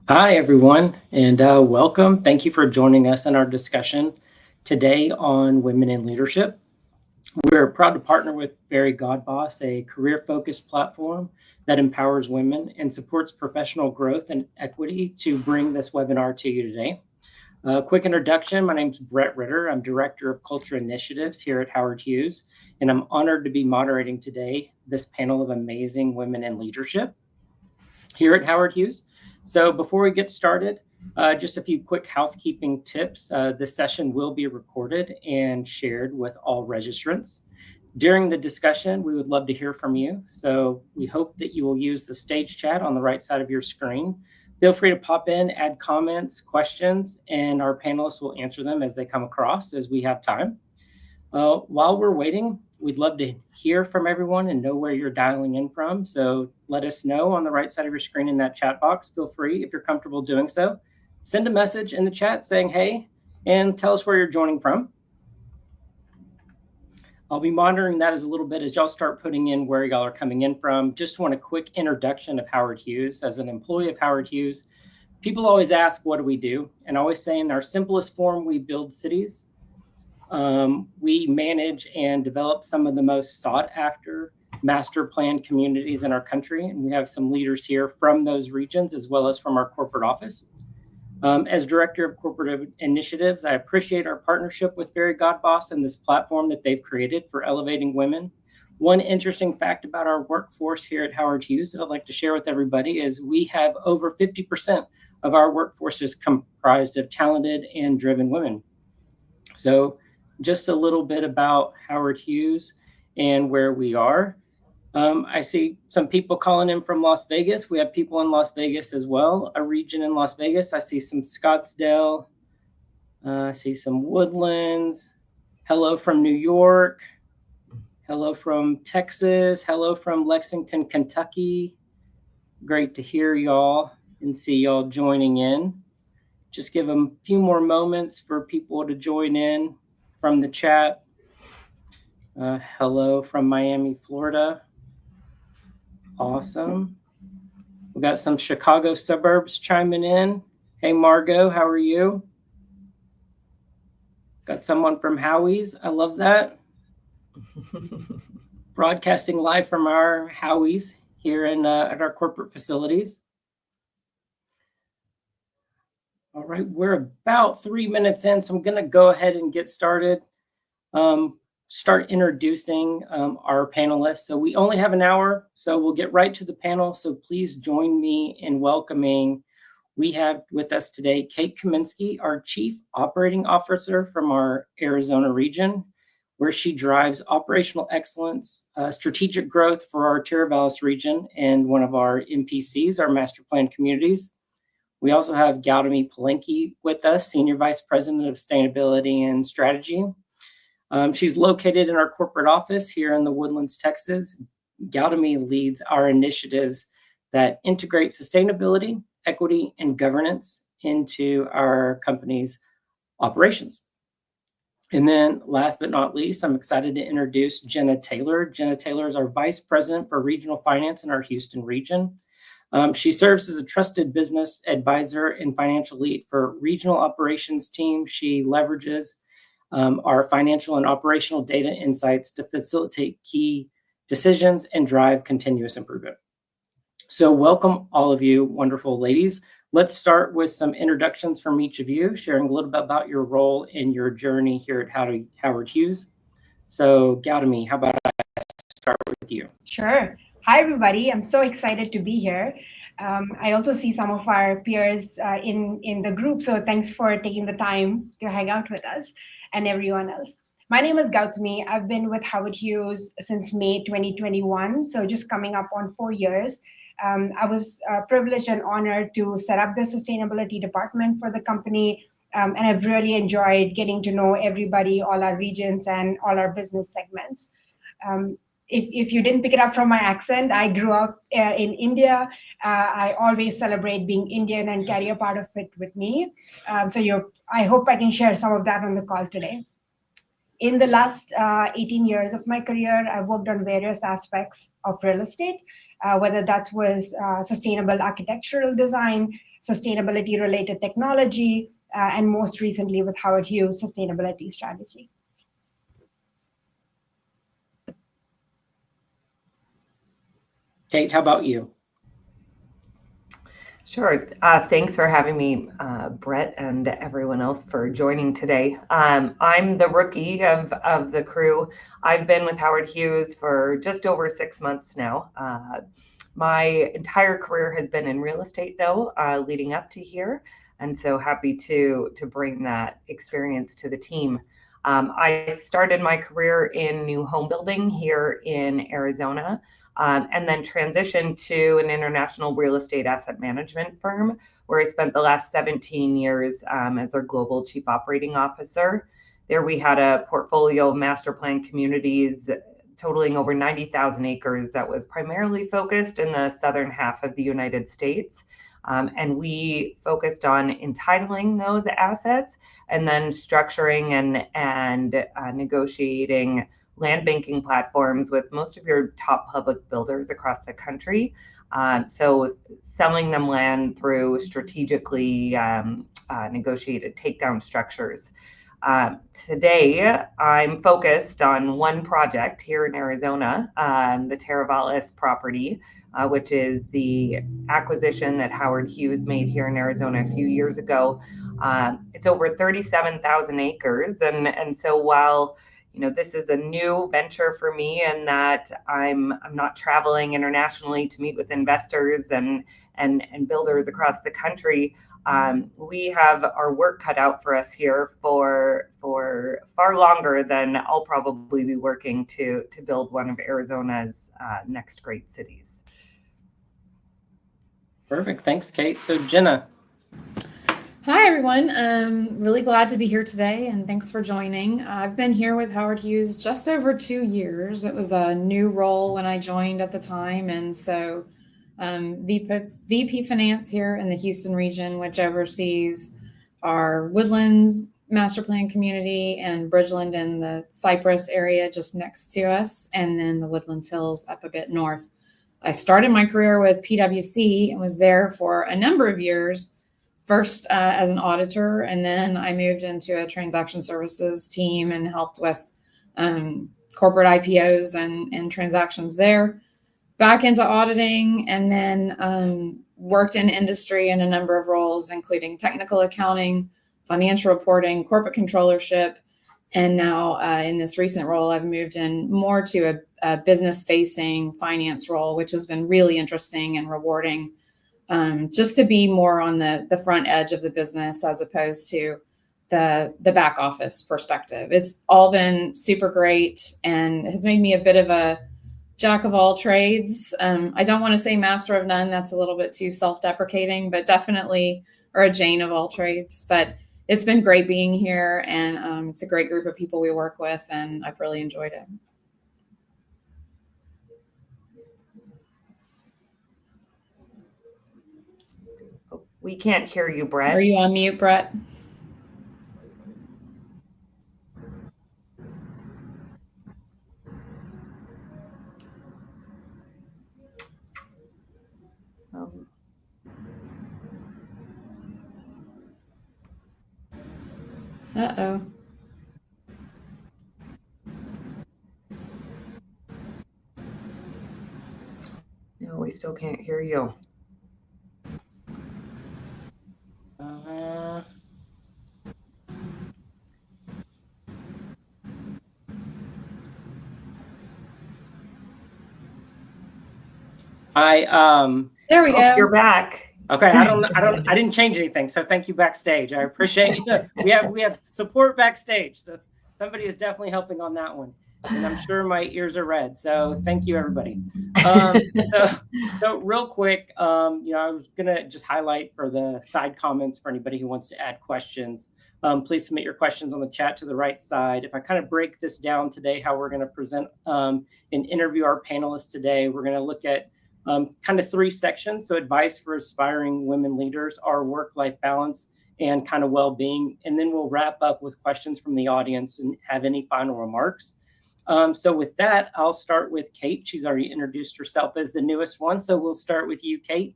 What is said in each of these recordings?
Hi, everyone, and welcome. Thank you for joining us in our discussion today on women in leadership. We're proud to partner with Fairygodboss, a career-focused platform that empowers women and supports professional growth and equity to bring this webinar to you today. Quick introduction, my name's Brett Ritter. I'm Director of Culture Initiatives here at Howard Hughes, and I'm honored to be moderating today this panel of amazing women in leadership here at Howard Hughes. So before we get started, just a few quick housekeeping tips. This session will be recorded and shared with all registrants. During the discussion, we would love to hear from you. So we hope that you will use the stage chat on the right side of your screen. Feel free to pop in, add comments, questions, and our panelists will answer them as they come across as we have time. While we're waiting, we'd love to hear from everyone and know where you're dialing in from. So let us know on the right side of your screen in that chat box. Feel free, if you're comfortable doing so, send a message in the chat saying, hey, and tell us where you're joining from. I'll be monitoring that as a little bit as y'all start putting in where y'all are coming in from. Just want a quick introduction of Howard Hughes. As an employee of Howard Hughes, people always ask, what do we do? And I always say in our simplest form, we build cities. We manage and develop some of the most sought after master plan communities in our country. And we have some leaders here from those regions as well as from our corporate office. As Director of Corporate Initiatives, I appreciate our partnership with Fairygodboss and this platform that they've created for elevating women. One interesting fact about our workforce here at Howard Hughes that I'd like to share with everybody is we have over 50% of our workforce is comprised of talented and driven women. So just a little bit about Howard Hughes and where we are. I see some people calling in from Las Vegas. We have people in Las Vegas as well, a region in Las Vegas. I see some Scottsdale. I see some Woodlands. Hello from New York. Hello from Texas. Hello from Lexington, Kentucky. Great to hear y'all and see y'all joining in. Just give them a few more moments for people to join in from the chat. Hello from Miami, Florida. Awesome. We got some Chicago suburbs chiming in. Hey, Margot, how are you? Got someone from Howie's. I love that. Broadcasting live from our Howie's here in at our corporate facilities. All right, we're about 3 minutes in, so I'm going to go ahead and get started. Start introducing our panelists. So we only have an hour, so we'll get right to the panel. So please join me in welcoming. We have with us today Kate Kaminsky, our Chief Operating Officer from our Arizona region, where she drives operational excellence, strategic growth for our Trailblazing region and one of our MPCs, our master plan communities. We also have Gautami Palenki with us, Senior Vice President of Sustainability and Strategy. She's located in our corporate office here in the Woodlands, Texas. Gautami leads our initiatives that integrate sustainability, equity, and governance into our company's operations. And then last but not least, I'm excited to introduce Jenna Taylor. Jenna Taylor is our Vice President for Regional Finance in our Houston region. She serves as a trusted business advisor and financial lead for regional operations team. She leverages our financial and operational data insights to facilitate key decisions and drive continuous improvement. So welcome all of you wonderful ladies. Let's start with some introductions from each of you, sharing a little bit about your role in your journey here at Howard Hughes. So Gautami, how about I start with you? Sure. Hi, everybody. I'm so excited to be here. I also see some of our peers in the group, so thanks for taking the time to hang out with us and everyone else. My name is Gautami. I've been with Howard Hughes since May 2021, so just coming up on 4 years. I was privileged and honored to set up the sustainability department for the company, and I've really enjoyed getting to know everybody, all our regions, and all our business segments. If you didn't pick it up from my accent, I grew up in India. I always celebrate being Indian and carry a part of it with me. I hope I can share some of that on the call today. In the last 18 years of my career, I've worked on various aspects of real estate, whether that was sustainable architectural design, sustainability-related technology, and most recently with Howard Hughes sustainability strategy. Kate, how about you? Sure. Thanks for having me, Brett, and everyone else for joining today. I'm the rookie of the crew. I've been with Howard Hughes for just over 6 months now. My entire career has been in real estate, though, leading up to here, and so happy to bring that experience to the team. I started my career in new home building here in Arizona. And then transitioned to an international real estate asset management firm where I spent the last 17 years as their global chief operating officer. There we had a portfolio of master plan communities totaling over 90,000 acres that was primarily focused in the southern half of the United States. And we focused on entitling those assets and then structuring and negotiating land banking platforms with most of your top public builders across the country. So selling them land through strategically negotiated takedown structures. Today, I'm focused on one project here in Arizona, the Trailblazing property, which is the acquisition that Howard Hughes made here in Arizona a few years ago. It's over 37,000 acres. And so while this is a new venture for me and that I'm not traveling internationally to meet with investors and builders across the country. We have our work cut out for us here for far longer than I'll probably be working to build one of Arizona's next great cities. Perfect. Thanks, Kate. So Jenna. Hi, everyone. Really glad to be here today, and thanks for joining. I've been here with Howard Hughes just over 2 years. It was a new role when I joined at the time, and so VP Finance here in the Houston region, which oversees our Woodlands master plan community and Bridgeland in the Cypress area just next to us, and then the Woodlands Hills up a bit north. I started my career with PwC and was there for a number of years. First as an auditor, and then I moved into a transaction services team and helped with corporate IPOs and transactions there. Back into auditing, and then worked in industry in a number of roles, including technical accounting, financial reporting, corporate controllership, and now in this recent role, I've moved in more to a business-facing finance role, which has been really interesting and rewarding. Just to be more on the front edge of the business as opposed to the back office perspective. It's all been super great and has made me a bit of a jack of all trades. I don't want to say master of none. That's a little bit too self-deprecating, but definitely, or a Jane of all trades. But it's been great being here, and it's a great group of people we work with, and I've really enjoyed it. We can't hear you, Brett. Are you on mute, Brett? Uh-oh. No, we still can't hear you. There we go. You're back. Okay, I didn't change anything, so thank you backstage. I appreciate you. We have support backstage, so somebody is definitely helping on that one, and I'm sure my ears are red. So thank you, everybody. So real quick, I was gonna just highlight for the side comments for anybody who wants to add questions. Please submit your questions on the chat to the right side. If I kind of break this down today, how we're going to present and interview our panelists today, we're going to look at kind of 3 sections. So advice for aspiring women leaders, our work-life balance, and kind of well-being. And then we'll wrap up with questions from the audience and have any final remarks. So with that, I'll start with Kate. She's already introduced herself as the newest one. So we'll start with you, Kate.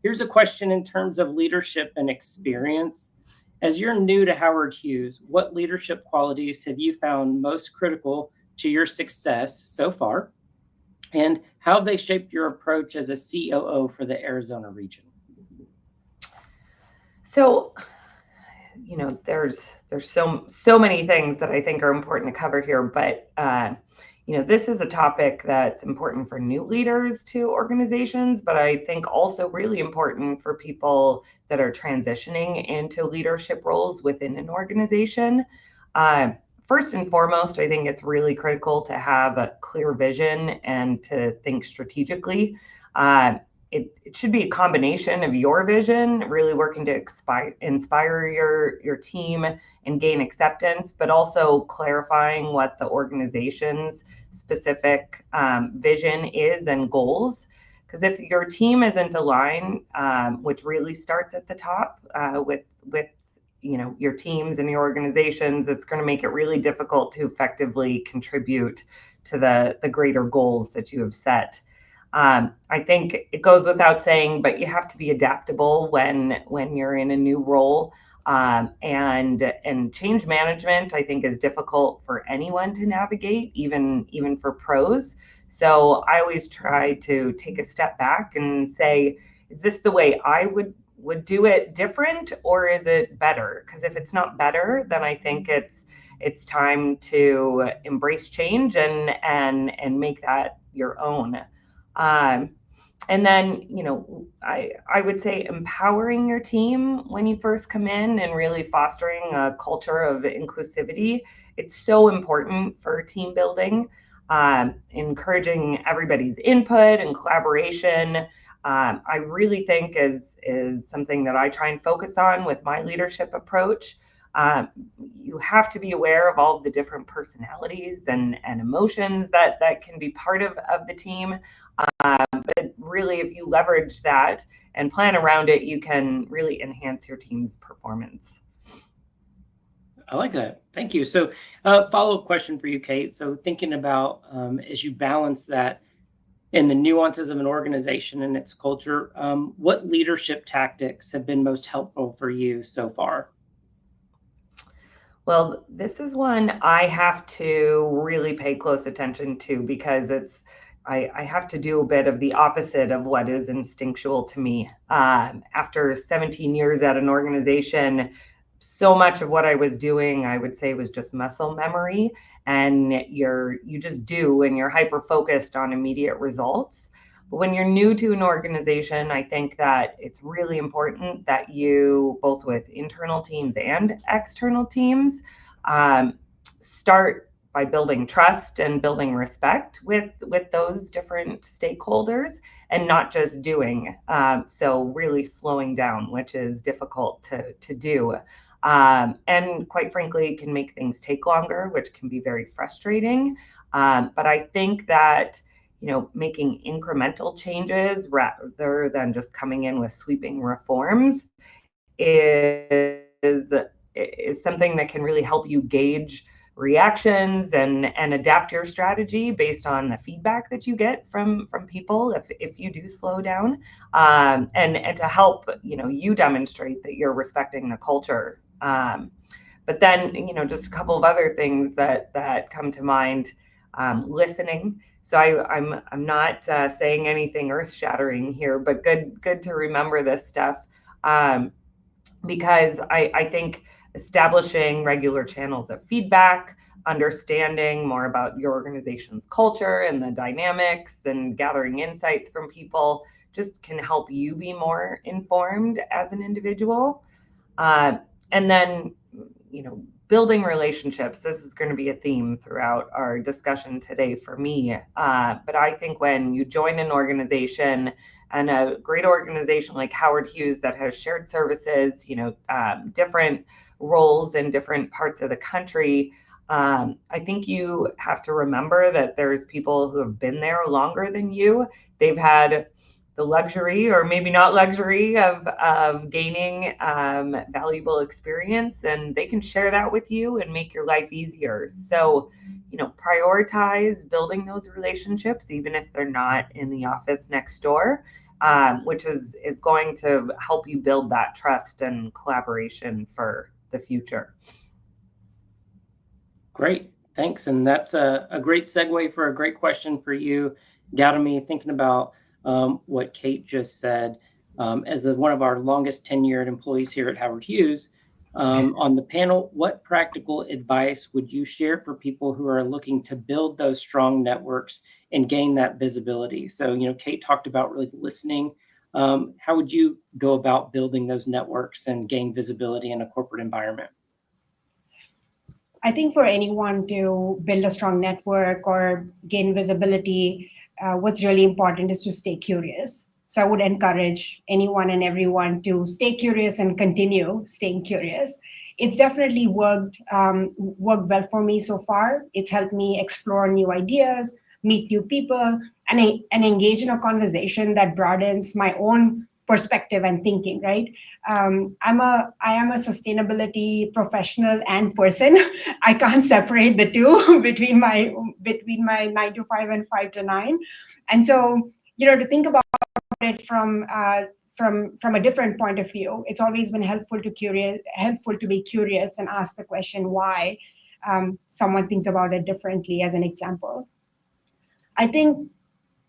here's a question in terms of leadership and experience. As you're new to Howard Hughes, what leadership qualities have you found most critical to your success so far? And how have they shaped your approach as a COO for the Arizona region? So, there's so many things that I think are important to cover here, but this is a topic that's important for new leaders to organizations, but I think also really important for people that are transitioning into leadership roles within an organization. First and foremost, I think it's really critical to have a clear vision and to think strategically. It should be a combination of your vision, really working to inspire your team and gain acceptance, but also clarifying what the organization's specific vision is and goals. Because if your team isn't aligned, which really starts at the top with your teams and your organizations, it's going to make it really difficult to effectively contribute to the greater goals that you have set. I think it goes without saying, but you have to be adaptable when you're in a new role. And change management, I think, is difficult for anyone to navigate, even for pros. So I always try to take a step back and say, is this the way I would do it different, or is it better? Because if it's not better, then I think it's time to embrace change and make that your own. And then, I would say empowering your team when you first come in and really fostering a culture of inclusivity. It's so important for team building, encouraging everybody's input and collaboration. I really think is something that I try and focus on with my leadership approach. You have to be aware of all of the different personalities and emotions that can be part of the team. But really, if you leverage that and plan around it, you can really enhance your team's performance. I like that. Thank you. So follow-up question for you, Kate. So thinking about as you balance that in the nuances of an organization and its culture, what leadership tactics have been most helpful for you so far? Well, this is one I have to really pay close attention to because I have to do a bit of the opposite of what is instinctual to me. After 17 years at an organization, so much of what I was doing, I would say, was just muscle memory, and you just do, and you're hyper focused on immediate results. But when you're new to an organization, I think that it's really important that you, both with internal teams and external teams, start by building trust and building respect with those different stakeholders, and not just doing. So really slowing down, which is difficult to do. And quite frankly, can make things take longer, which can be very frustrating. But I think that making incremental changes rather than just coming in with sweeping reforms is something that can really help you gauge reactions and adapt your strategy based on the feedback that you get from people if you do slow down, and to help you demonstrate that you're respecting the culture. But then just a couple of other things that come to mind. Listening. So I'm not saying anything earth-shattering here, but good to remember this stuff, because I think establishing regular channels of feedback, understanding more about your organization's culture and the dynamics, and gathering insights from people just can help you be more informed as an individual. And then, building relationships. This is going to be a theme throughout our discussion today for me. But I think when you join an organization, and a great organization like Howard Hughes that has shared services, different roles in different parts of the country, I think you have to remember that there's people who have been there longer than you. They've had the luxury, or maybe not luxury, of gaining valuable experience, and they can share that with you and make your life easier. So, prioritize building those relationships, even if they're not in the office next door, which is going to help you build that trust and collaboration for the future. Great, thanks. And that's a great segue for a great question for you, Gautami, thinking about what Kate just said. As one of our longest tenured employees here at Howard Hughes, on the panel, what practical advice would you share for people who are looking to build those strong networks and gain that visibility? So, Kate talked about really listening. How would you go about building those networks and gain visibility in a corporate environment? I think for anyone to build a strong network or gain visibility, what's really important is to stay curious. So I would encourage anyone and everyone to stay curious and continue staying curious. It's definitely worked well for me so far. It's helped me explore new ideas, meet new people, and engage in a conversation that broadens my own perspective and thinking, right? I am a sustainability professional and person. I can't separate the two between my 9 to 5 and 5 to 9. And so, to think about it from a different point of view, it's always been helpful to be curious and ask the question why someone thinks about it differently, as an example. I think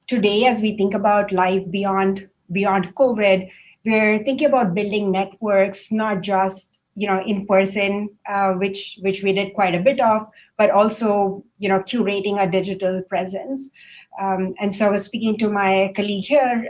today, as we think about life beyond COVID, we're thinking about building networks, not just in person, which we did quite a bit of, but also curating a digital presence. And so I was speaking to my colleague here,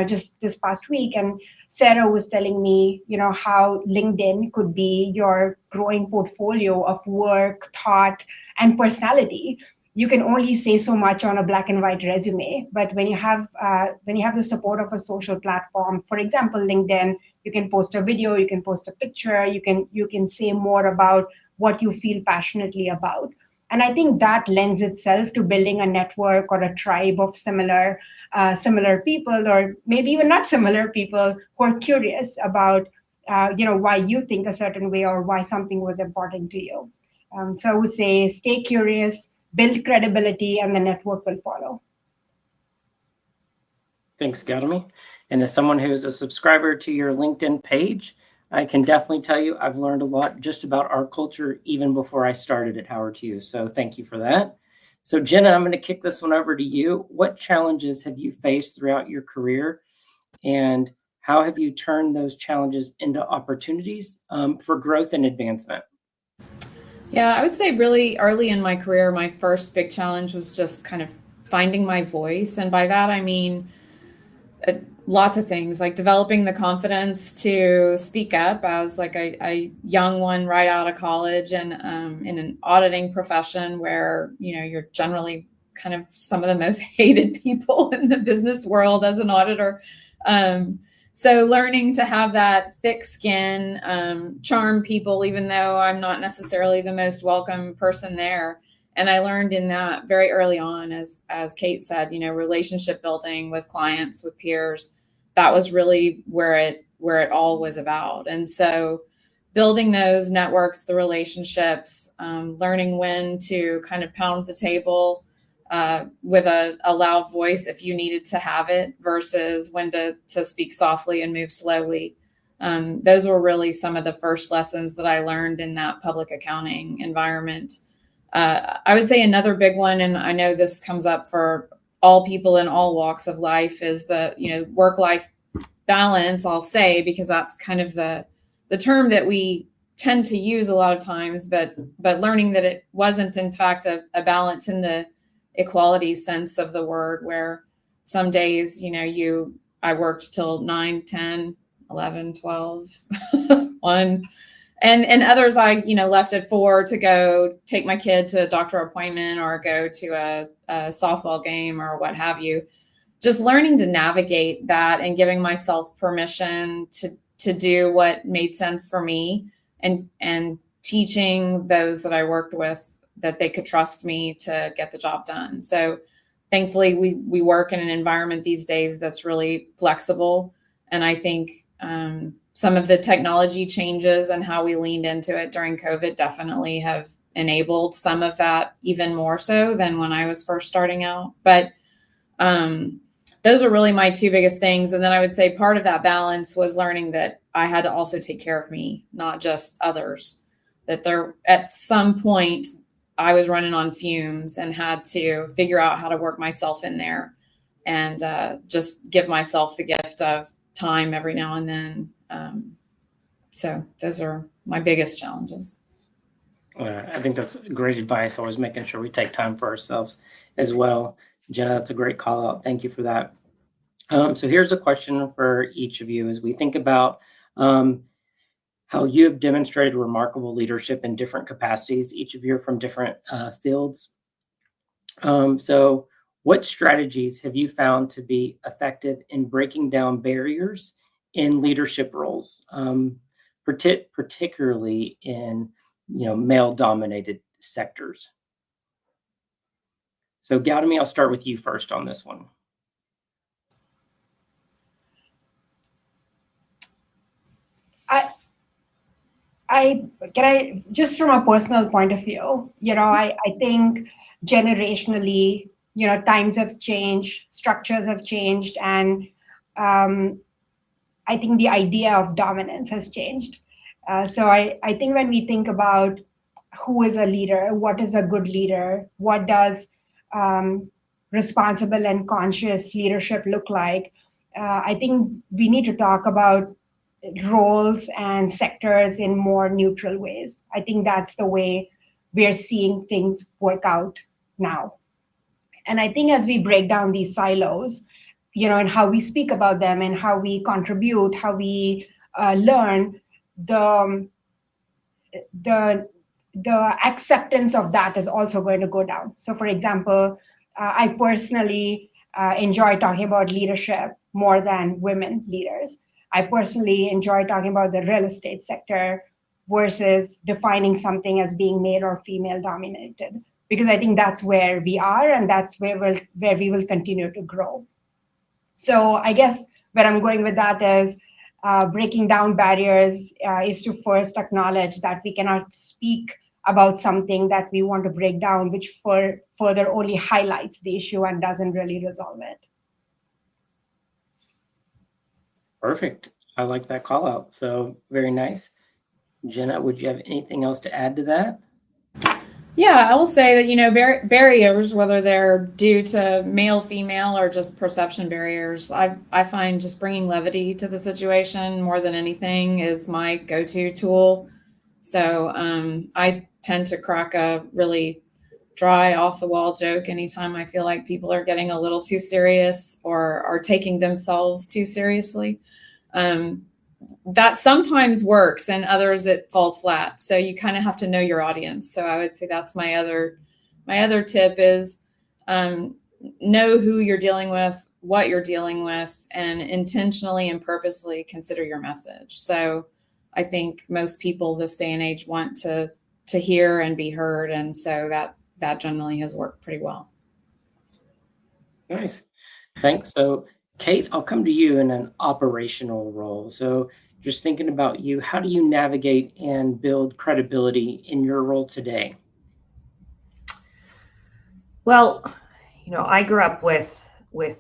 just this past week, and Sarah was telling me, how LinkedIn could be your growing portfolio of work, thought, and personality. You can only say so much on a black and white resume, but when you have the support of a social platform, for example, LinkedIn, you can post a video, you can post a picture, you can say more about what you feel passionately about. And I think that lends itself to building a network or a tribe of similar people, or maybe even not similar people, who are curious about why you think a certain way or why something was important to you. So I would say stay curious, build credibility, and the network will follow. Thanks, Gautami. And as someone who's a subscriber to your LinkedIn page, I can definitely tell you I've learned a lot just about our culture even before I started at Howard Hughes. So thank you for that. So Jenna, I'm going to kick this one over to you. What challenges have you faced throughout your career, and how have you turned those challenges into opportunities for growth and advancement? Yeah, I would say really early in my career, my first big challenge was just kind of finding my voice. And by that, I mean lots of things, like developing the confidence to speak up as like a young one right out of college, and in an auditing profession where, you're generally kind of some of the most hated people in the business world as an auditor. So learning to have that thick skin, charm people, even though I'm not necessarily the most welcome person there. And I learned in that very early on, as Kate said, relationship building with clients, with peers, that was really where it all was about. And so building those networks, the relationships, learning when to kind of pound the table with a loud voice if you needed to have it, versus when to speak softly and move slowly. Those were really some of the first lessons that I learned in that public accounting environment. I would say another big one, and I know this comes up for all people in all walks of life, is the work-life balance, I'll say, because that's kind of the term that we tend to use a lot of times, but learning that it wasn't in fact a balance in the equality sense of the word, where some days, I worked till 9, 10, 11, 12, 1. And others I, left at 4 to go take my kid to a doctor appointment or go to a softball game or what have you. Just learning to navigate that and giving myself permission to do what made sense for me, and teaching those that I worked with that they could trust me to get the job done. So thankfully we work in an environment these days that's really flexible. And I think some of the technology changes and how we leaned into it during COVID definitely have enabled some of that, even more so than when I was first starting out. But those are really my two biggest things. And then I would say part of that balance was learning that I had to also take care of me, not just others. That there, at some point, I was running on fumes and had to figure out how to work myself in there and just give myself the gift of time every now and then. So those are my biggest challenges. I think that's great advice. Always making sure we take time for ourselves as well. Jenna, that's a great call out. Thank you for that. So here's a question for each of you as we think about how you have demonstrated remarkable leadership in different capacities. Each of you are from different fields. So what strategies have you found to be effective in breaking down barriers in leadership roles, particularly in male-dominated sectors? So Gautami, I'll start with you first on this one. I just from a personal point of view, I think generationally, times have changed, structures have changed, and I think the idea of dominance has changed. So I think when we think about who is a leader, what is a good leader, what does responsible and conscious leadership look like, I think we need to talk about roles and sectors in more neutral ways. I think that's the way we're seeing things work out now. And I think as we break down these silos, and how we speak about them and how we contribute, how we learn, the acceptance of that is also going to go down. So for example, I personally enjoy talking about leadership more than women leaders. I personally enjoy talking about the real estate sector versus defining something as being male or female dominated, because I think that's where we are and that's where we will continue to grow. So I guess where I'm going with that is breaking down barriers is to first acknowledge that we cannot speak about something that we want to break down, which further only highlights the issue and doesn't really resolve it. Perfect. I like that call out. So very nice. Jenna, would you have anything else to add to that? Yeah, I will say that, barriers, whether they're due to male, female, or just perception barriers, I find just bringing levity to the situation more than anything is my go-to tool. So I tend to crack a really dry, off-the-wall joke anytime I feel like people are getting a little too serious or are taking themselves too seriously. That sometimes works and others it falls flat. So you kind of have to know your audience. So I would say that's my other tip is know who you're dealing with, what you're dealing with, and intentionally and purposefully consider your message. So I think most people this day and age want to hear and be heard. And so that generally has worked pretty well. Nice. Thanks. So Kate, I'll come to you in an operational role. So just thinking about you, how do you navigate and build credibility in your role today? Well, I grew up with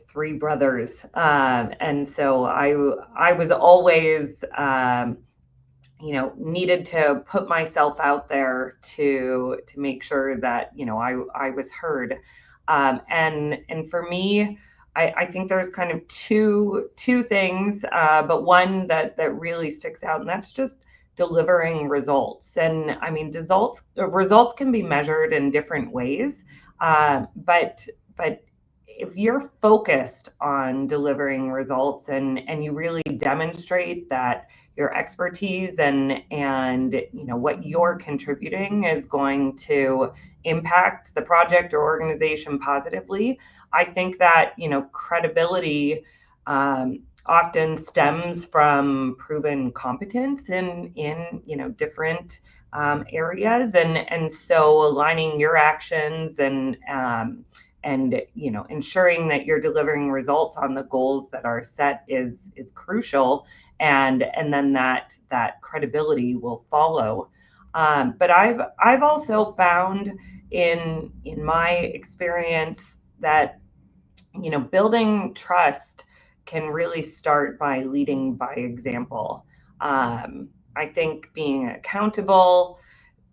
three brothers, and so I was always needed to put myself out there to make sure that I was heard, and for me, I think there's kind of two things, but one that really sticks out, and that's just delivering results. And I mean, results can be measured in different ways, but if you're focused on delivering results and you really demonstrate that your expertise and what you're contributing is going to impact the project or organization positively, I think that credibility often stems from proven competence in different areas, and so aligning your actions and ensuring that you're delivering results on the goals that are set is crucial, and then that credibility will follow. But I've also found in my experience that building trust can really start by leading by example. I think being accountable,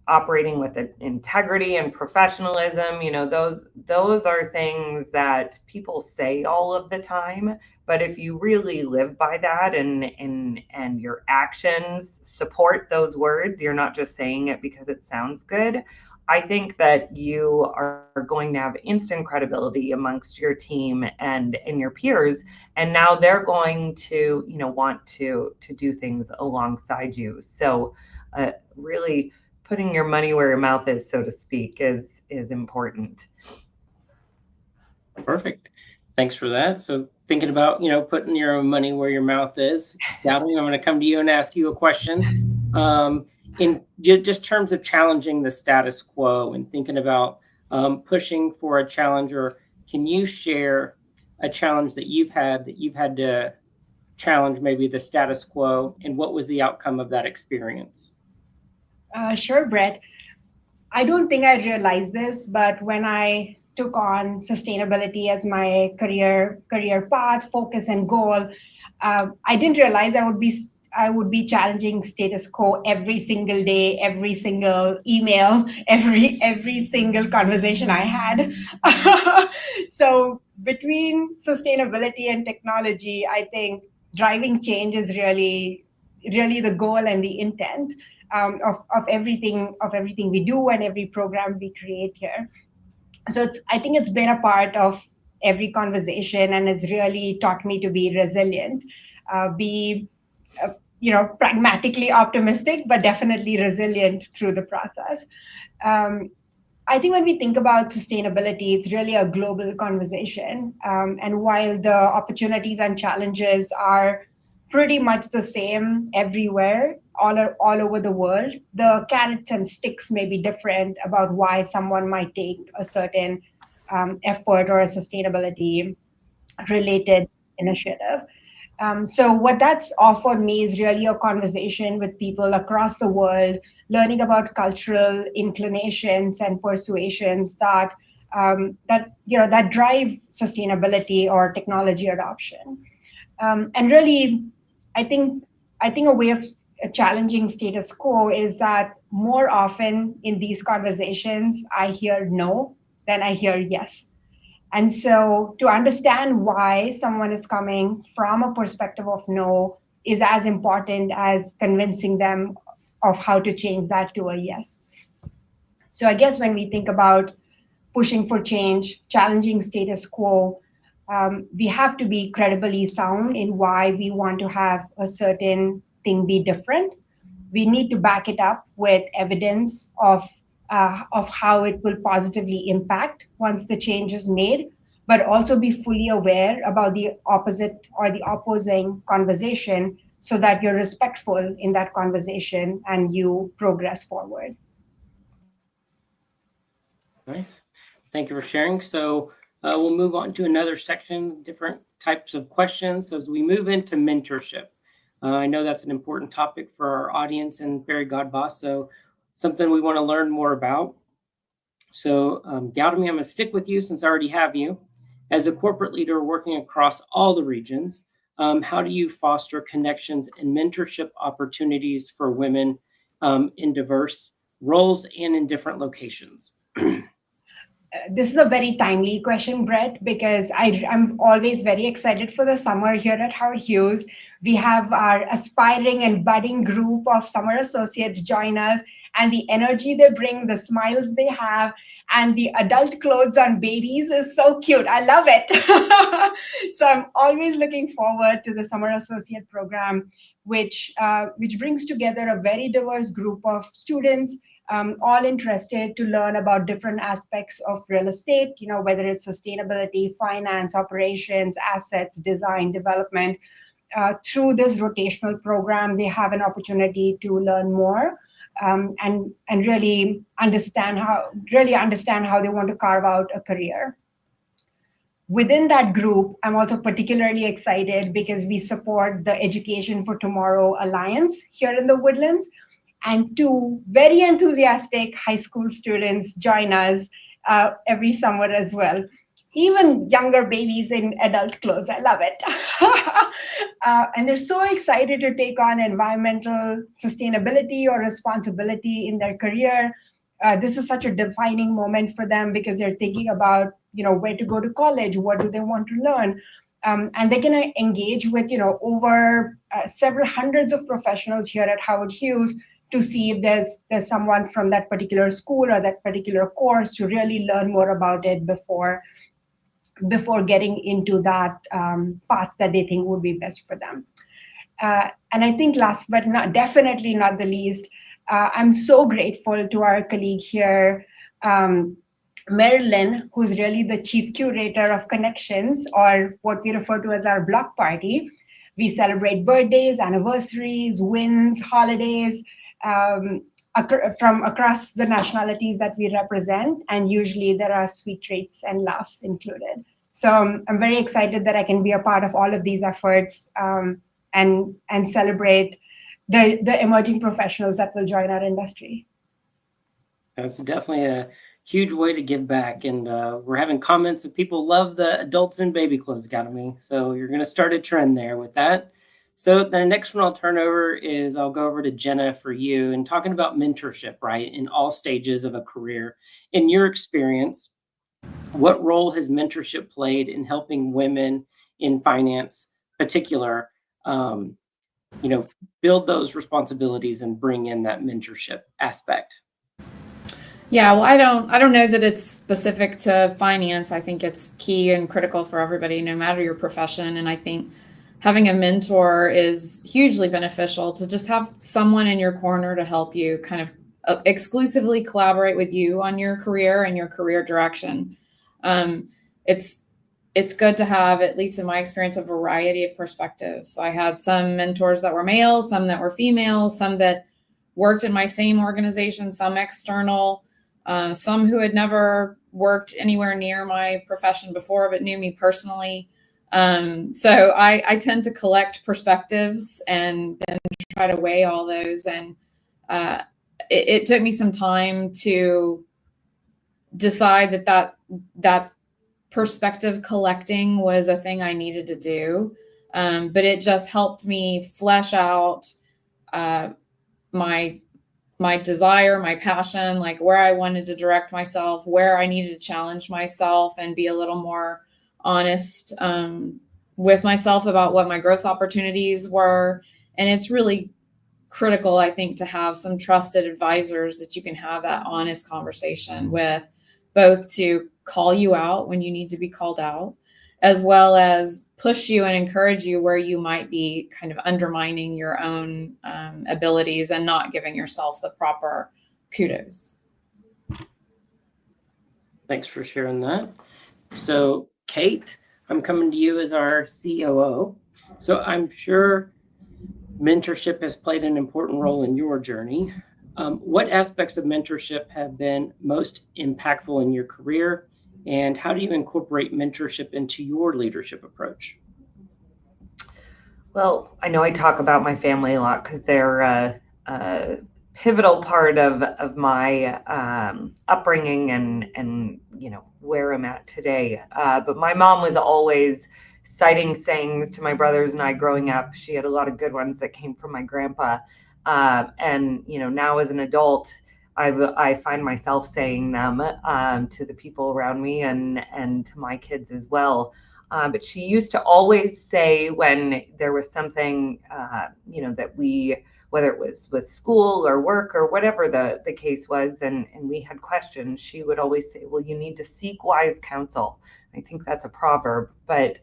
operating with integrity and professionalism, those are things that people say all of the time. But if you really live by that, and your actions support those words, you're not just saying it because it sounds good, I think that you are going to have instant credibility amongst your team and your peers. And now they're going to, want to do things alongside you. So really putting your money where your mouth is, so to speak, is important. Perfect. Thanks for that. So thinking about, putting your money where your mouth is, Gabby, I'm going to come to you and ask you a question. In just terms of challenging the status quo and thinking about pushing for a challenge, or can you share a challenge that you've had to challenge maybe the status quo, and what was the outcome of that experience? Sure, Brett. I don't think I realized this, but when I took on sustainability as my career path, focus, and goal, I didn't realize I would be challenging status quo every single day, every single email, every single conversation I had. So between sustainability and technology, I think driving change is really the goal and the intent of everything we do and every program we create here. So I think it's been a part of every conversation, and it's really taught me to be resilient, be pragmatically optimistic, but definitely resilient through the process. Um, I think when we think about sustainability, it's really a global conversation. And while the opportunities and challenges are pretty much the same everywhere, all over the world, the carrots and sticks may be different about why someone might take a certain effort or a sustainability related initiative. So what that's offered me is really a conversation with people across the world, learning about cultural inclinations and persuasions that drive sustainability or technology adoption. And really, I think a way of challenging status quo is that more often in these conversations, I hear no than I hear yes. And so to understand why someone is coming from a perspective of no is as important as convincing them of how to change that to a yes. So I guess when we think about pushing for change, challenging status quo, we have to be credibly sound in why we want to have a certain thing be different. We need to back it up with evidence of how it will positively impact once the change is made, but also be fully aware about the opposite or the opposing conversation so that you're respectful in that conversation and you progress forward. Nice. Thank you for sharing. So we'll move on to another section, different types of questions. So as we move into mentorship, I know that's an important topic for our audience in Fairygodboss, so something we want to learn more about. So Gautami, I'm going to stick with you since I already have you. As a corporate leader working across all the regions, how do you foster connections and mentorship opportunities for women in diverse roles and in different locations? This is a very timely question, Brett, because I'm always very excited for the summer here at Howard Hughes. We have our aspiring and budding group of summer associates join us, and the energy they bring, the smiles they have, and the adult clothes on babies is so cute. I love it. So I'm always looking forward to the summer associate program, which brings together a very diverse group of students, all interested to learn about different aspects of real estate, whether it's sustainability, finance, operations, assets, design, development. Through this rotational program, they have an opportunity to learn more and really understand how they want to carve out a career. Within that group, I'm also particularly excited because we support the Education for Tomorrow Alliance here in the Woodlands, and two very enthusiastic high school students join us every summer as well. even younger babies in adult clothes. I love it. And they're so excited to take on environmental sustainability or responsibility in their career. This is such a defining moment for them because they're thinking about, where to go to college, what do they want to learn. And they can engage with, over several hundreds of professionals here at Howard Hughes to see if there's someone from that particular school or that particular course to really learn more about it before getting into that path that they think would be best for them. And I think last but definitely not the least, I'm so grateful to our colleague here, Marilyn, who's really the chief curator of Connections, or what we refer to as our block party. We celebrate birthdays, anniversaries, wins, holidays, from across the nationalities that we represent, and usually there are sweet treats and laughs included. So I'm very excited that I can be a part of all of these efforts, and celebrate the emerging professionals that will join our industry. That's definitely a huge way to give back. And we're having comments that people love the adults in baby clothes Academy. So you're going to start a trend there with that. So the next one I'll turn over is I'll go over to Jenna for you and talking about mentorship, right, in all stages of a career. In your experience, what role has mentorship played in helping women in finance, particular, build those responsibilities and bring in that mentorship aspect? Yeah, well, I don't know that it's specific to finance. I think it's key and critical for everybody, no matter your profession. And I think having a mentor is hugely beneficial, to just have someone in your corner to help you kind of exclusively collaborate with you on your career and your career direction. It's good to have, at least in my experience, a variety of perspectives. So I had some mentors that were male, some that were female, some that worked in my same organization, some external, some who had never worked anywhere near my profession before but knew me personally. So I tend to collect perspectives and then try to weigh all those. And it took me some time to decide that perspective collecting was a thing I needed to do. But it just helped me flesh out my desire, my passion, like where I wanted to direct myself, where I needed to challenge myself and be a little more honest with myself about what my growth opportunities were. And it's really critical, I think, to have some trusted advisors that you can have that honest conversation with, both to call you out when you need to be called out, as well as push you and encourage you where you might be kind of undermining your own abilities and not giving yourself the proper kudos. Thanks for sharing that. So Kate, I'm coming to you as our COO. So I'm sure mentorship has played an important role in your journey. What aspects of mentorship have been most impactful in your career, and how do you incorporate mentorship into your leadership approach? Well, I know I talk about my family a lot because they're a pivotal part of my upbringing and where I'm at today. But my mom was always citing sayings to my brothers and I growing up. She had a lot of good ones that came from my grandpa. And now as an adult, I find myself saying them to the people around me and to my kids as well. But she used to always say when there was something, that whether it was with school or work or whatever the case was, and we had questions, she would always say, well, you need to seek wise counsel. I think that's a proverb, but,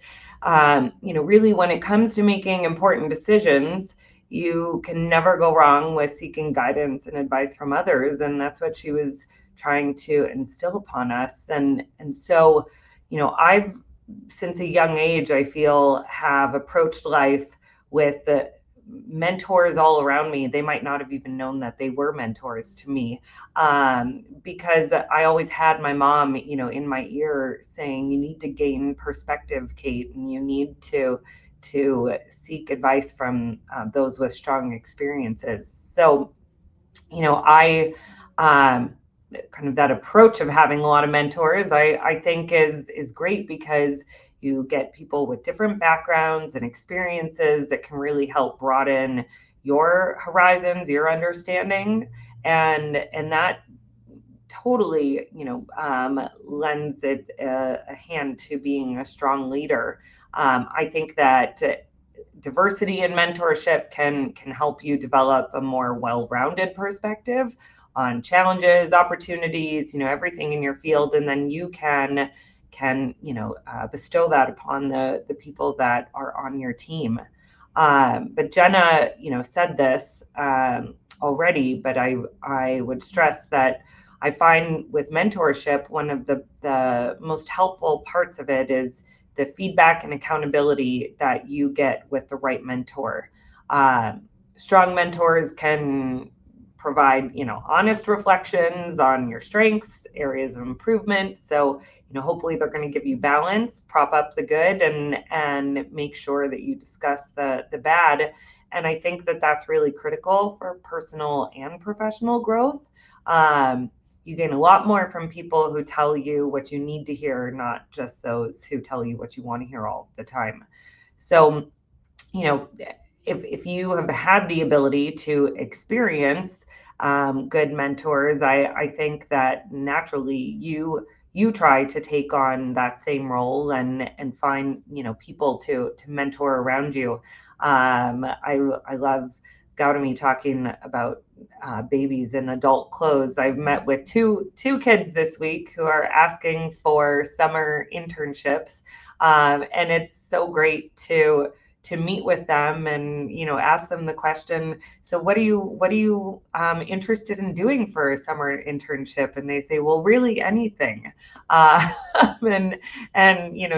really when it comes to making important decisions, you can never go wrong with seeking guidance and advice from others. And that's what she was trying to instill upon us. And so, I've, since a young age, I feel, have approached life with the mentors all around me. They might not have even known that they were mentors to me, because I always had my mom, in my ear saying, you need to gain perspective, Kate, and you need to seek advice from those with strong experiences. So, I kind of that approach of having a lot of mentors, I think is great, because you get people with different backgrounds and experiences that can really help broaden your horizons, your understanding, and that totally, lends it a hand to being a strong leader. I think that diversity and mentorship can help you develop a more well-rounded perspective on challenges, opportunities, everything in your field, and then you can bestow that upon the people that are on your team. But Jenna, said this already, but I would stress that I find with mentorship, one of the most helpful parts of it is the feedback and accountability that you get with the right mentor. Strong mentors can provide, honest reflections on your strengths, areas of improvement. So, hopefully they're going to give you balance, prop up the good, and make sure that you discuss the bad. And I think that that's really critical for personal and professional growth. You gain a lot more from people who tell you what you need to hear, not just those who tell you what you want to hear all the time. So, if you have had the ability to experience good mentors, I think that naturally you try to take on that same role and find people to mentor around you. I love Gautami talking about babies in adult clothes. I've met with two kids this week who are asking for summer internships, and it's so great to meet with them and ask them the question, so what are you interested in doing for a summer internship? And they say, well, really anything. And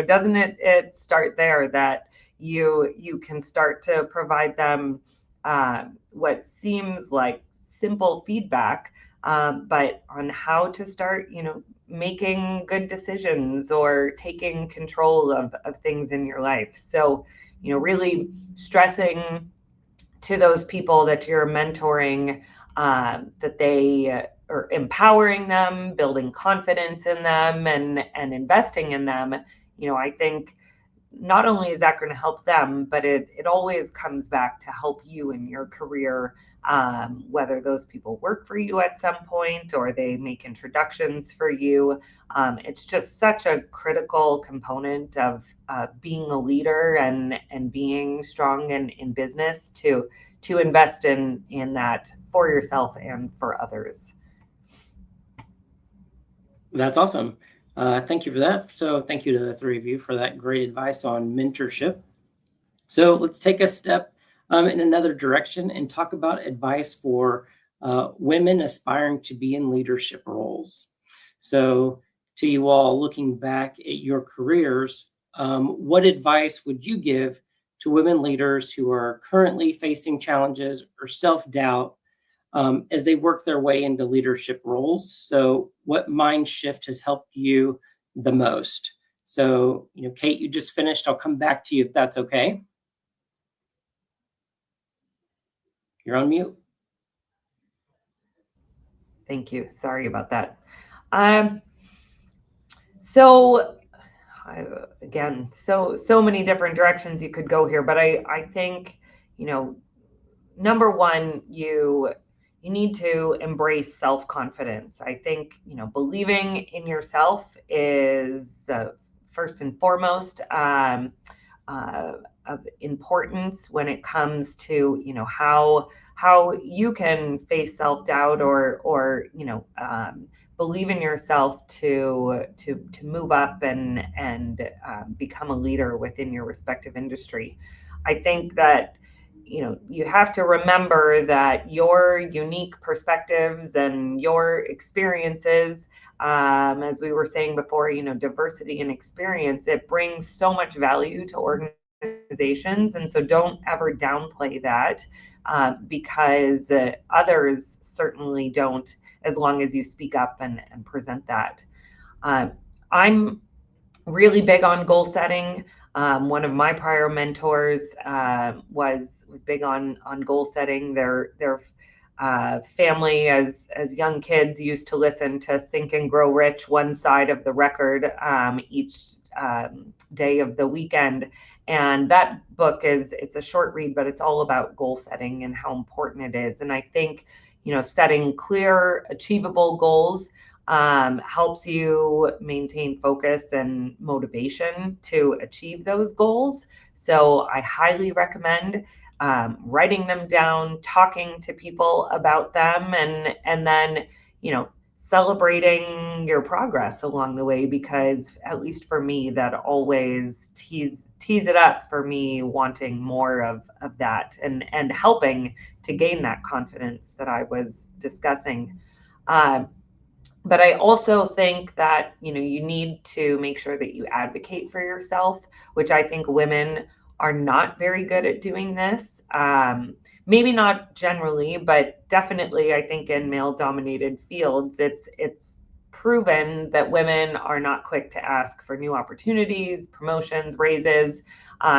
doesn't it start there, that you can start to provide them what seems like simple feedback, but on how to start making good decisions or taking control of things in your life. So really stressing to those people that you're mentoring, that they are empowering them, building confidence in them, and investing in them. I think not only is that going to help them, but it always comes back to help you in your career, whether those people work for you at some point or they make introductions for you. It's just such a critical component of being a leader and being strong in business to invest in that for yourself and for others. That's awesome. Thank you for that. So thank you to the three of you for that great advice on mentorship. So let's take a step in another direction and talk about advice for women aspiring to be in leadership roles. So to you all, looking back at your careers, what advice would you give to women leaders who are currently facing challenges or self-doubt as they work their way into leadership roles? So what mind shift has helped you the most? So, Kate, you just finished. I'll come back to you if that's okay. You're on mute. Thank you. Sorry about that. So again, so many different directions you could go here, but I think, number one, you need to embrace self-confidence. I think, believing in yourself is the first and foremost of importance when it comes to, how you can face self-doubt or believe in yourself to move up and become a leader within your respective industry. I think that you have to remember that your unique perspectives and your experiences, as we were saying before, diversity and experience, it brings so much value to organizations. And so don't ever downplay that, because others certainly don't, as long as you speak up and present that. I'm really big on goal setting. One of my prior mentors was big on goal setting. They're family, as young kids, used to listen to Think and Grow Rich, one side of the record, each day of the weekend. And that book it's a short read, but it's all about goal setting and how important it is. And I think, setting clear, achievable goals helps you maintain focus and motivation to achieve those goals. So I highly recommend writing them down, talking to people about them, and then, celebrating your progress along the way, because at least for me, that always tees it up for me wanting more of that, and helping to gain that confidence that I was discussing. But I also think that, you need to make sure that you advocate for yourself, which I think women are not very good at doing this. Maybe not generally, but definitely I think in male-dominated fields, it's proven that women are not quick to ask for new opportunities, promotions, raises,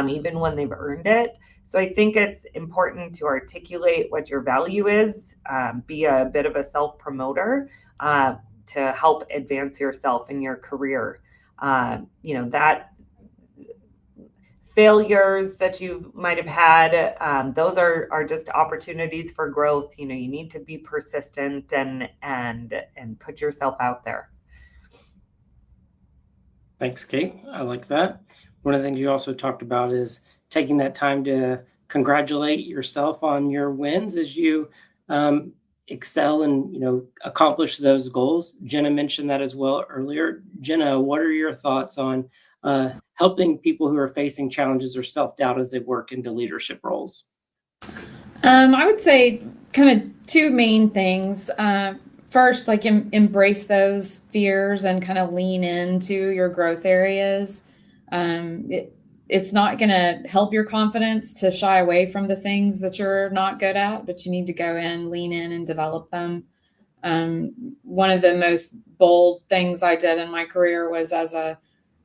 even when they've earned it. So I think it's important to articulate what your value is, be a bit of a self-promoter, to help advance yourself in your career. That failures that you might have had, those are just opportunities for growth. You need to be persistent and put yourself out there. Thanks, Kate. I like that. One of the things you also talked about is taking that time to congratulate yourself on your wins as you excel and accomplish those goals. Jenna mentioned that as well earlier. Jenna, what are your thoughts on helping people who are facing challenges or self-doubt as they work into leadership roles? I would say kind of two main things. First, like embrace those fears and kind of lean into your growth areas. It's not going to help your confidence to shy away from the things that you're not good at, but you need to go in, lean in, and develop them. One of the most bold things I did in my career was, as a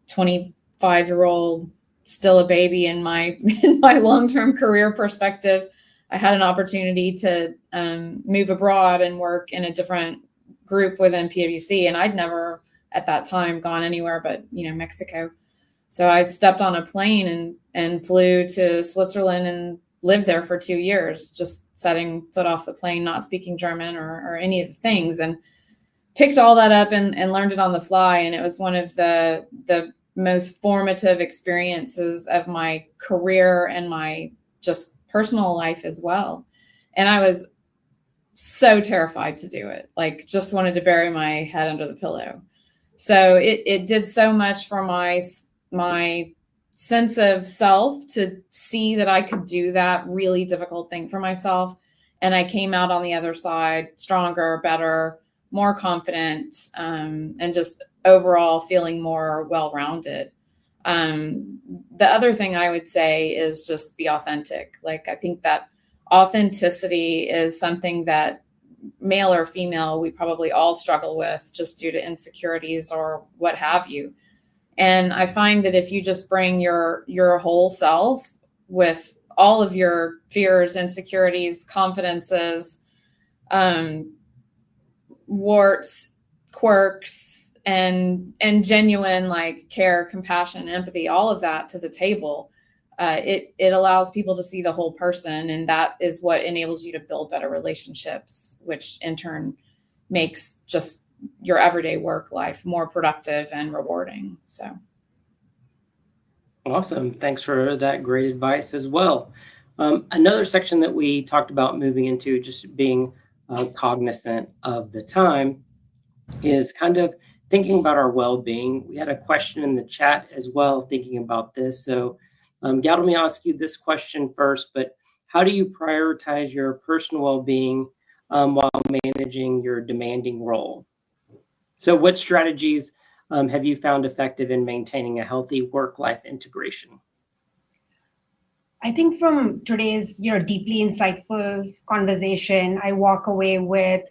25-year-old, still a baby in my long-term career perspective, I had an opportunity to move abroad and work in a different group within PwC, and I'd never at that time gone anywhere but Mexico. So I stepped on a plane and flew to Switzerland and lived there for 2 years, just setting foot off the plane, not speaking German or any of the things, and picked all that up and learned it on the fly. And it was one of the most formative experiences of my career and my just personal life as well. And I was so terrified to do it, like just wanted to bury my head under the pillow. So it did so much for my sense of self to see that I could do that really difficult thing for myself. And I came out on the other side stronger, better, more confident, and just overall feeling more well-rounded. The other thing I would say is just be authentic. Like, I think that authenticity is something that, male or female, we probably all struggle with just due to insecurities or what have you. And I find that if you just bring your whole self with all of your fears, insecurities, confidences, warts, quirks, and genuine like care, compassion, empathy, all of that to the table, it allows people to see the whole person. And that is what enables you to build better relationships, which in turn makes just your everyday work life more productive and rewarding. So. Awesome. Thanks for that great advice as well. Another section that we talked about moving into, just being cognizant of the time, is kind of thinking about our well-being. We had a question in the chat as well, thinking about this. So Gal, let me ask you this question first, but how do you prioritize your personal well-being while managing your demanding role? So what strategies have you found effective in maintaining a healthy work-life integration? I think from today's deeply insightful conversation, I walk away with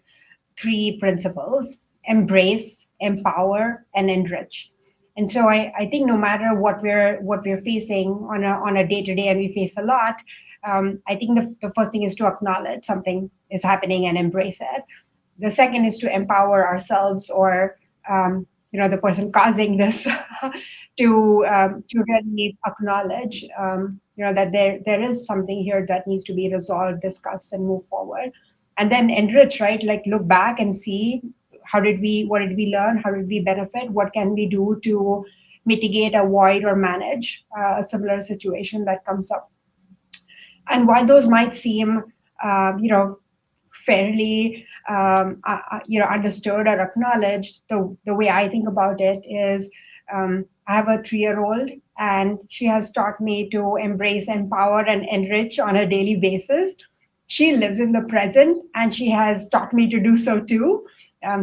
3 principles: embrace, empower, and enrich. And so I think no matter what we're facing on a day-to-day, and we face a lot, I think the first thing is to acknowledge something is happening and embrace it. The second is to empower ourselves or the person causing this to really acknowledge that there is something here that needs to be resolved, discussed, and move forward. And then enrich, right? Like look back and see what did we learn? How did we benefit? What can we do to mitigate, avoid, or manage a similar situation that comes up? And while those might seem, fairly, understood or acknowledged, the way I think about it is, I have a 3-year-old, and she has taught me to embrace, empower, and enrich on a daily basis. She lives in the present, and she has taught me to do so too.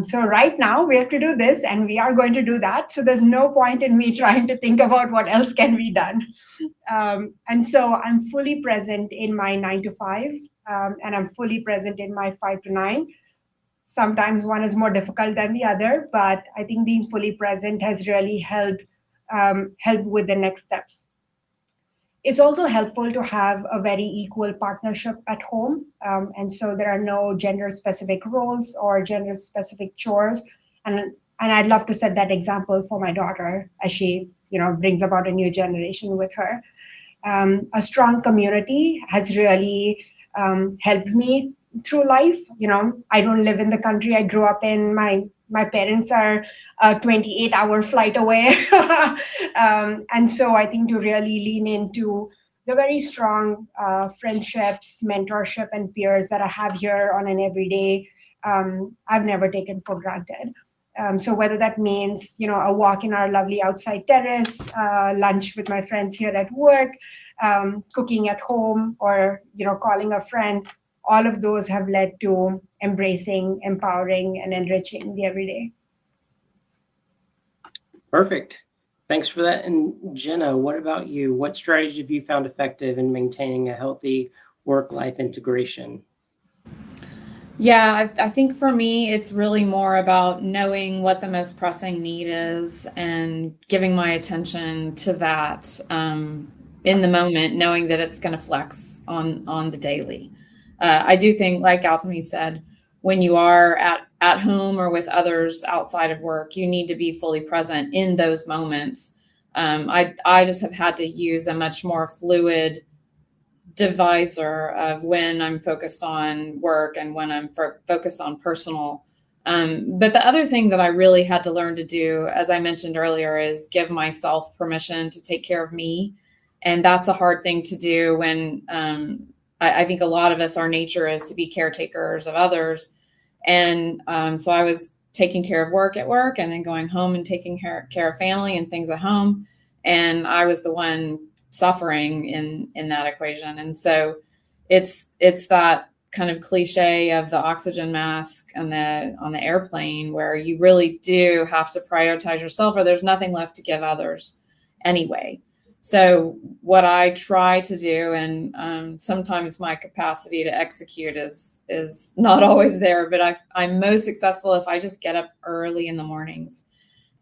So right now we have to do this, and we are going to do that. So there's no point in me trying to think about what else can be done. And so I'm fully present in my 9 to 5, and I'm fully present in my 5 to 9. Sometimes one is more difficult than the other, but I think being fully present has really helped with the next steps. It's also helpful to have a very equal partnership at home. And so there are no gender specific roles or gender specific chores. And I'd love to set that example for my daughter as she, brings about a new generation with her. A strong community has really helped me through life. I don't live in the country I grew up in. My parents are a 28-hour flight away. And so I think to really lean into the very strong friendships, mentorship, and peers that I have here on an everyday, I've never taken for granted. So whether that means, a walk in our lovely outside terrace, lunch with my friends here at work, cooking at home, or, calling a friend, all of those have led to embracing, empowering, and enriching the everyday. Perfect. Thanks for that. And Jenna, what about you? What strategy have you found effective in maintaining a healthy work-life integration? Yeah, I think for me, it's really more about knowing what the most pressing need is and giving my attention to that in the moment, knowing that it's going to flex on the daily. I do think, like Gautami said, when you are at home or with others outside of work, you need to be fully present in those moments. I just have had to use a much more fluid divisor of when I'm focused on work and when I'm focused on personal. But the other thing that I really had to learn to do, as I mentioned earlier, is give myself permission to take care of me. And that's a hard thing to do when I think a lot of us, our nature is to be caretakers of others. And so I was taking care of work at work and then going home and taking care of family and things at home. And I was the one suffering in that equation. And so it's that kind of cliche of the oxygen mask on the airplane, where you really do have to prioritize yourself, or there's nothing left to give others anyway. So what I try to do, and sometimes my capacity to execute is not always there, but I'm most successful if I just get up early in the mornings.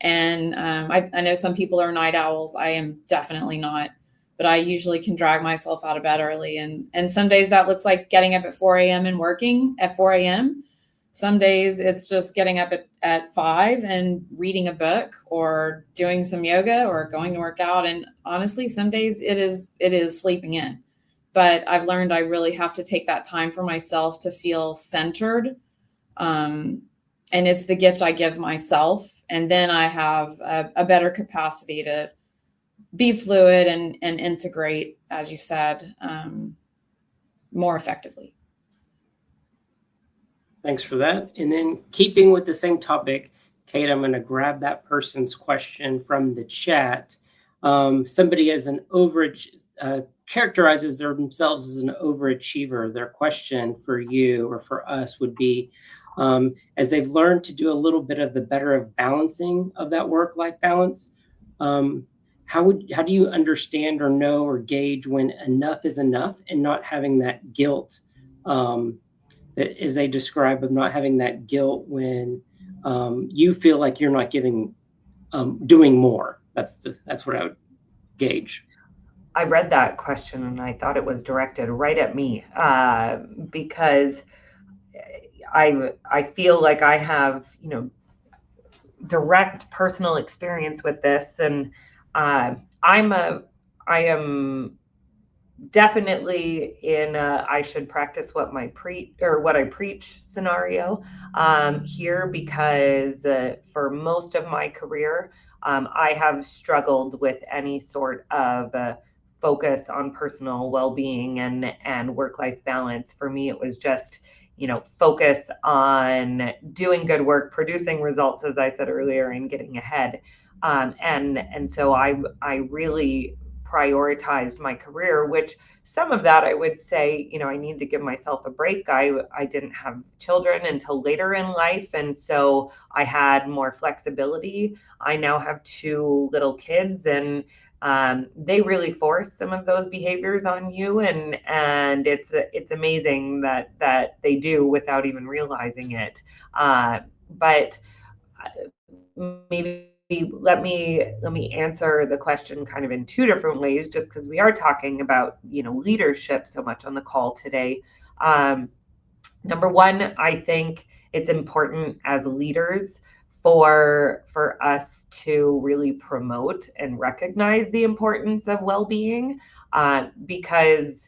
And I know some people are night owls. I am definitely not, but I usually can drag myself out of bed early. And some days that looks like getting up at 4 a.m. and working at 4 a.m. Some days it's just getting up at 5 and reading a book or doing some yoga or going to work out. And honestly, some days it is sleeping in. But I've learned I really have to take that time for myself to feel centered. And it's the gift I give myself. And then I have a better capacity to be fluid and integrate, as you said, more effectively. Thanks for that. And then keeping with the same topic, Kate, I'm going to grab that person's question from the chat. Somebody as an characterizes themselves as an overachiever. Their question for you or for us would be, as they've learned to do a little bit of the better of balancing of that work-life balance, how do you understand or know or gauge when enough is enough and not having that guilt, that as they describe, of not having that guilt when you feel like you're not doing more? That's what I would gauge. I read that question and I thought it was directed right at me, because I feel like I have, direct personal experience with this, and I am definitely in I should practice what I preach scenario here, because for most of my career, I have struggled with any sort of focus on personal well-being and work-life balance. For me, it was just focus on doing good work, producing results, as I said earlier, and getting ahead. And so I really prioritized my career, which some of that I would say, I need to give myself a break. I didn't have children until later in life, and so I had more flexibility. I now have 2 little kids, and they really force some of those behaviors on you, and it's amazing that they do without even realizing it. But maybe let me answer the question kind of in 2 different ways, just because we are talking about leadership so much on the call today. Number one, I think it's important as leaders for us to really promote and recognize the importance of well-being, because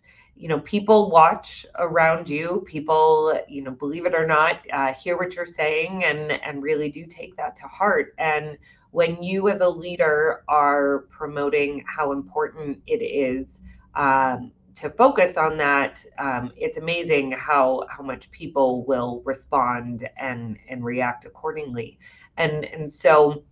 people watch around you. People, believe it or not, hear what you're saying and really do take that to heart. And when you as a leader are promoting how important it is to focus on that, it's amazing how much people will respond and react accordingly. And so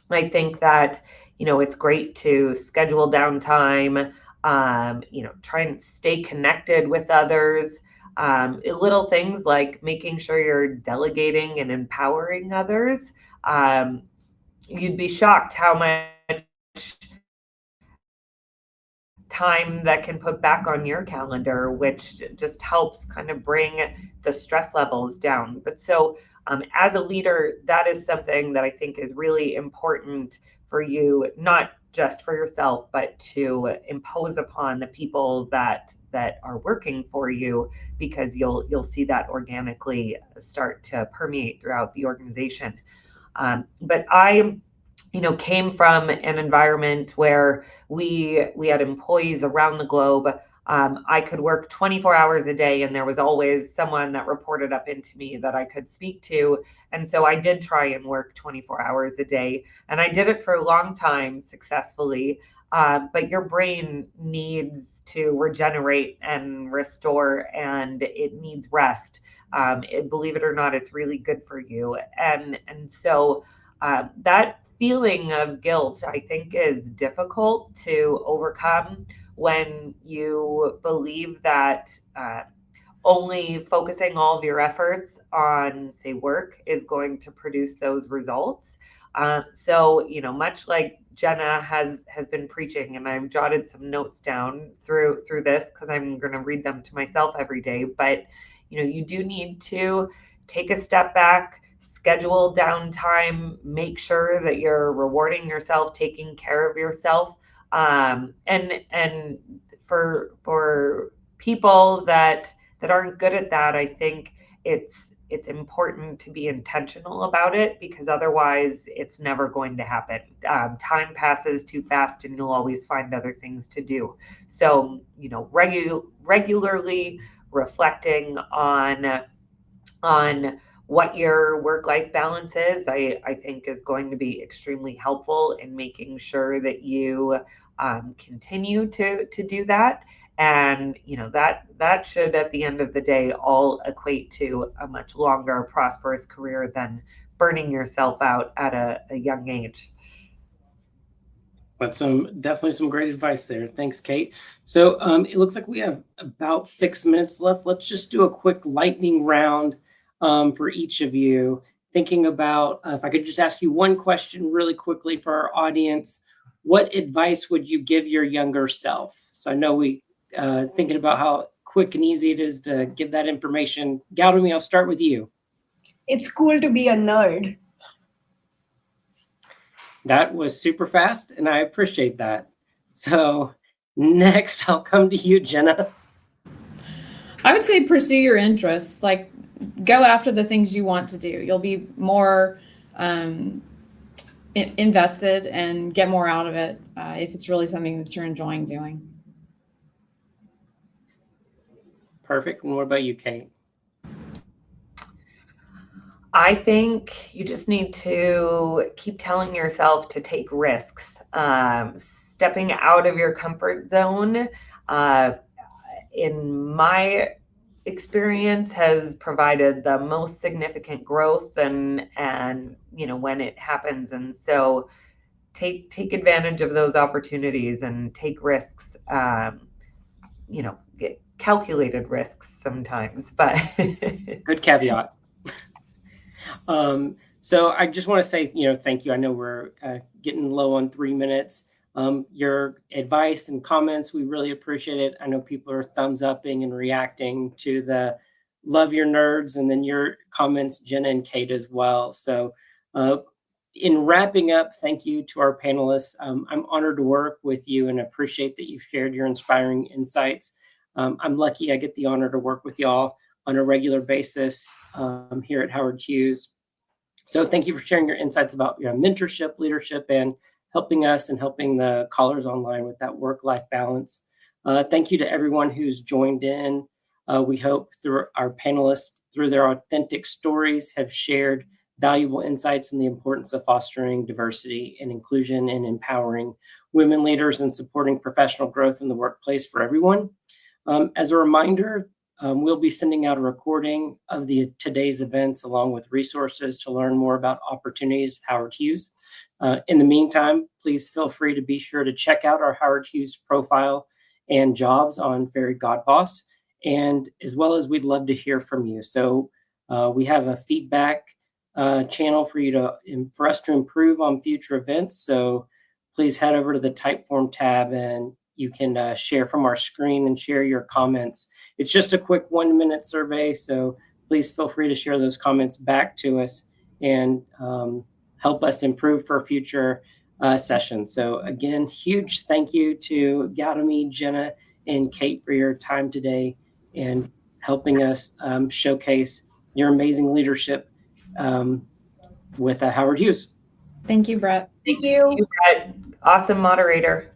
I think that it's great to schedule downtime, try and stay connected with others. Little things like making sure you're delegating and empowering others. You'd be shocked how much time that can put back on your calendar, which just helps kind of bring the stress levels down. But so as a leader, that is something that I think is really important for you, not just for yourself, but to impose upon the people that are working for you, because you'll see that organically start to permeate throughout the organization. But I came from an environment where we had employees around the globe. I could work 24 hours a day, and there was always someone that reported up into me that I could speak to. And so I did try and work 24 hours a day, and I did it for a long time successfully. But your brain needs to regenerate and restore, and it needs rest. Believe it or not, it's really good for you. And so that feeling of guilt, I think, is difficult to overcome when you believe that only focusing all of your efforts on, say, work is going to produce those results. So, much like Jenna has been preaching, and I've jotted some notes down through this because I'm going to read them to myself every day. But, you do need to take a step back, schedule downtime, make sure that you're rewarding yourself, taking care of yourself. And for people that aren't good at that, I think it's important to be intentional about it, because otherwise it's never going to happen. Time passes too fast, and you'll always find other things to do. So, regularly reflecting on what your work-life balance is, I think is going to be extremely helpful in making sure that you continue to do that. And that should, at the end of the day, all equate to a much longer, prosperous career than burning yourself out at a young age. That's definitely some great advice there. Thanks, Kate. So it looks like we have about 6 minutes left. Let's just do a quick lightning round for each of you. Thinking about, if I could just ask you one question really quickly for our audience, what advice would you give your younger self? So I know we thinking about how quick and easy it is to give that information. Gautami, I'll start with you. It's cool to be a nerd. That was super fast, and I appreciate that. So Next, I'll come to you, Jenna. I would say pursue your interests. Like, go after the things you want to do. You'll be more invested and get more out of it if it's really something that you're enjoying doing. Perfect. And what about you, Kate? I think you just need to keep telling yourself to take risks. Stepping out of your comfort zone, in my experience, has provided the most significant growth and when it happens. And so take advantage of those opportunities and take risks. Get calculated risks sometimes, but Good caveat. So I just want to say, thank you. I know we're getting low on 3 minutes. Your advice and comments, we really appreciate it. I know people are thumbs upping and reacting to the love your nerds, and then your comments, Jenna and Kate, as well. So in wrapping up, thank you to our panelists. I'm honored to work with you and appreciate that you've shared your inspiring insights. I'm lucky I get the honor to work with y'all on a regular basis here at Howard Hughes. So thank you for sharing your insights about your mentorship, leadership, and helping us and helping the callers online with that work-life balance. Thank you to everyone who's joined in. We hope through our panelists, through their authentic stories, have shared valuable insights in the importance of fostering diversity and inclusion and empowering women leaders and supporting professional growth in the workplace for everyone. As a reminder, we'll be sending out a recording of today's events along with resources to learn more about opportunities at Howard Hughes. In the meantime, please feel free to be sure to check out our Howard Hughes profile and jobs on Fairygodboss. And as well as we'd love to hear from you. So we have a feedback channel for us to improve on future events. So please head over to the Typeform tab and you can share from our screen and share your comments. It's just a quick 1-minute survey, so please feel free to share those comments back to us and help us improve for future sessions. So again, huge thank you to Gautami, Jenna, and Kate for your time today and helping us showcase your amazing leadership with Howard Hughes. Thank you, Brett. Thank you. Brett. Awesome moderator.